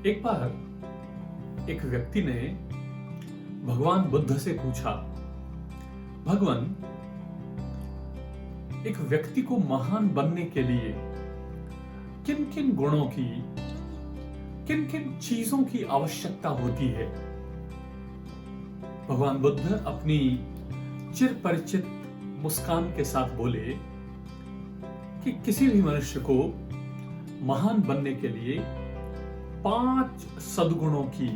एक बार एक व्यक्ति ने भगवान बुद्ध से पूछा, भगवान, एक व्यक्ति को महान बनने के लिए किन किन गुणों की, किन किन चीजों की आवश्यकता होती है। भगवान बुद्ध अपनी चिर परिचित मुस्कान के साथ बोले कि किसी भी मनुष्य को महान बनने के लिए 5 सद्गुणों की,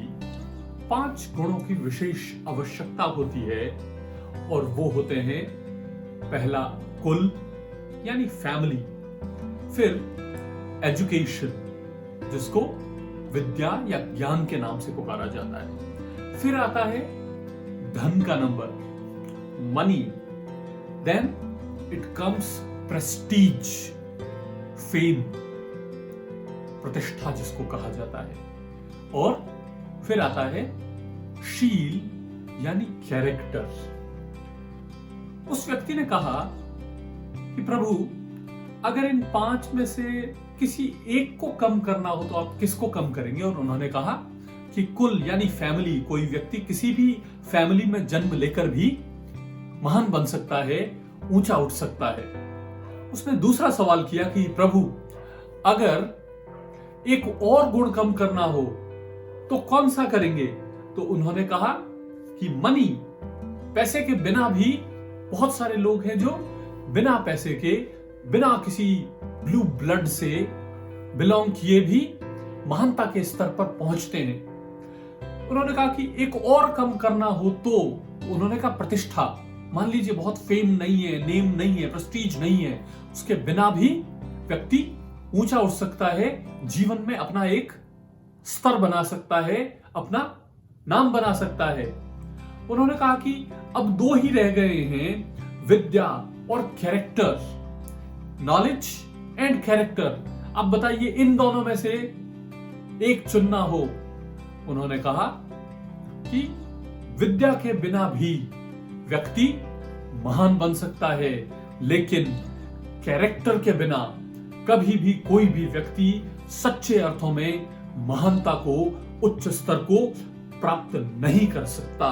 5 गुणों की विशेष आवश्यकता होती है। और वो होते हैं, पहला कुल यानी फैमिली, फिर एजुकेशन जिसको विद्या या ज्ञान के नाम से पुकारा जाता है, फिर आता है धन का number, money, then it comes prestige, fame, प्रतिष्ठा जिसको कहा जाता है, और फिर आता है शील यानी कैरेक्टर। उस व्यक्ति ने कहा कि प्रभु, अगर इन 5 में से किसी एक को कम करना हो तो आप किसको कम करेंगे? और उन्होंने कहा कि कुल यानी फैमिली। कोई व्यक्ति किसी भी फैमिली में जन्म लेकर भी महान बन सकता है, ऊंचा उठ सकता है। उसने दूसरा सवाल किया कि प्रभु, अगर एक और गुण कम करना हो तो कौन सा करेंगे? तो उन्होंने कहा कि मनी, पैसे के बिना भी बहुत सारे लोग हैं जो बिना पैसे के, बिना किसी ब्लू ब्लड से बिलोंग किए भी महानता के स्तर पर पहुंचते हैं। उन्होंने कहा कि एक और कम करना हो तो उन्होंने कहा प्रतिष्ठा। मान लीजिए बहुत फेम नहीं है, नेम नहीं है, प्रेस्टीज नहीं है, उसके बिना भी व्यक्ति ऊंचा उठ सकता है, जीवन में अपना एक स्तर बना सकता है, अपना नाम बना सकता है। उन्होंने कहा कि अब 2 ही रह गए हैं, विद्या और कैरेक्टर, नॉलेज एंड कैरेक्टर। अब बताइए इन दोनों में से एक चुनना हो। उन्होंने कहा कि विद्या के बिना भी व्यक्ति महान बन सकता है, लेकिन कैरेक्टर के बिना कभी भी कोई भी व्यक्ति सच्चे अर्थों में महानता को, उच्च स्तर को प्राप्त नहीं कर सकता।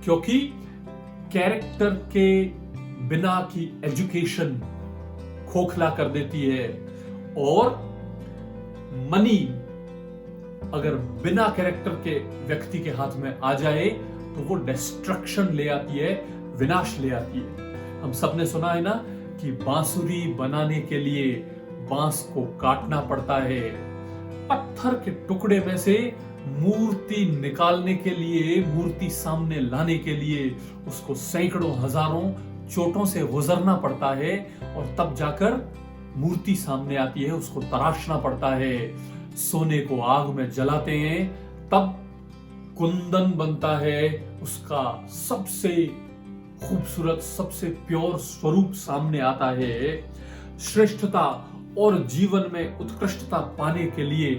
क्योंकि कैरेक्टर के बिना की एजुकेशन खोखला कर देती है, और मनी अगर बिना कैरेक्टर के व्यक्ति के हाथ में आ जाए तो वो डिस्ट्रक्शन ले आती है, विनाश ले आती है। हम सबने सुना है ना कि बांसुरी बनाने के लिए बांस को काटना पड़ता है, पत्थर के टुकड़े में से मूर्ति निकालने के लिए, मूर्ति सामने लाने के लिए उसको सैकड़ों हजारों चोटों से गुजरना पड़ता है, और तब जाकर मूर्ति सामने आती है, उसको तराशना पड़ता है। सोने को आग में जलाते हैं, तब कुंदन बनता है, उसका सबसे खूबसूरत, सबसे प्योर स्वरूप सामने आता है। श्रेष्ठता और जीवन में उत्कृष्टता पाने के लिए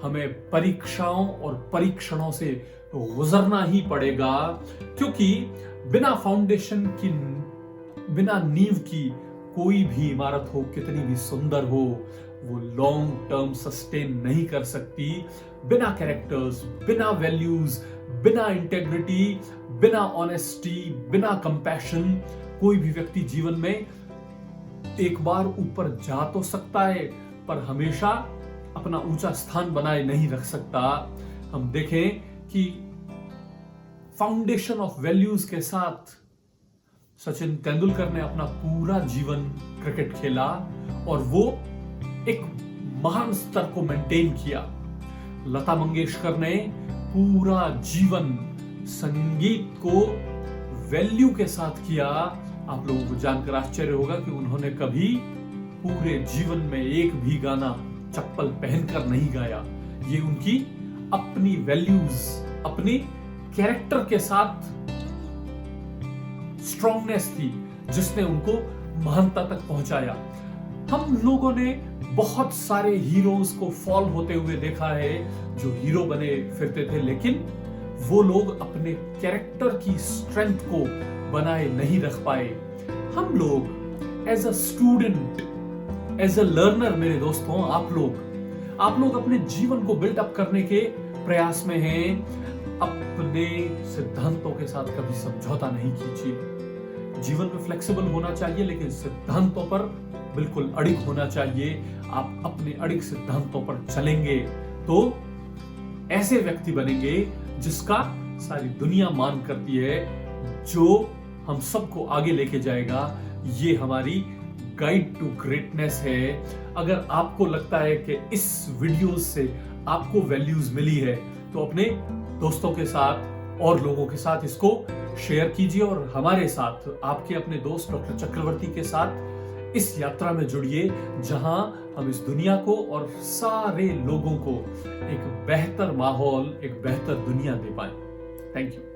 हमें परीक्षाओं और परीक्षणों से गुजरना ही पड़ेगा, क्योंकि बिना फाउंडेशन की, बिना नींव की कोई भी इमारत हो, कितनी भी सुंदर हो, वो लॉन्ग टर्म सस्टेन नहीं कर सकती। बिना कैरेक्टर्स, बिना वैल्यूज, बिना इंटेग्रिटी, बिना ऑनेस्टी, बिना कंपैशन कोई भी व्यक्ति जीवन में एक बार ऊपर जा तो सकता है, पर हमेशा अपना ऊंचा स्थान बनाए नहीं रख सकता। हम देखें कि फाउंडेशन ऑफ वैल्यूज के साथ सचिन तेंदुलकर ने अपना पूरा जीवन क्रिकेट खेला, और वो एक महान स्तर को मेंटेन किया। लता मंगेशकर ने पूरा जीवन संगीत को वैल्यू के साथ किया। आप लोगों को जानकर आश्चर्य होगा कि उन्होंने कभी पूरे जीवन में एक भी गाना चप्पल पहनकर नहीं गाया। ये उनकी अपनी वैल्यूज, अपने कैरेक्टर के साथ स्ट्रॉन्गनेस थी, जिसने उनको महानता तक पहुंचाया। हम लोगों ने बहुत सारे हीरोज को फॉल होते हुए देखा है, जो हीरो बने फिरते थे, लेकिन वो लोग अपने कैरेक्टर की स्ट्रेंथ को बनाए नहीं रख पाए। हम लोग as a student, as a learner, मेरे दोस्तों, आप लोग आप लोग अपने जीवन को बिल्डअप करने के प्रयास में हैं, अपने सिद्धांतों के साथ कभी समझौता नहीं कीजिए। जीवन में फ्लेक्सिबल होना चाहिए, लेकिन सिद्धांतों पर बिल्कुल अड़िग होना चाहिए। आप अपने अड़िग सिद्धांतों पर चलेंगे तो ऐसे व्यक्ति बनेंगे जिसका सारी दुनिया मान करती है, जो हम सबको आगे लेके जाएगा। ये हमारी गाइड टू ग्रेटनेस है। अगर आपको लगता है कि इस वीडियो से आपको वैल्यूज मिली है तो अपने दोस्तों के साथ और लोगों के साथ इसको शेयर कीजिए और हमारे साथ, आपके अपने दोस्त डॉक्टर चक्रवर्ती के साथ इस यात्रा में जुड़िए, जहां हम इस दुनिया को और सारे लोगों को एक बेहतर माहौल, एक बेहतर दुनिया दे पाए। Thank you.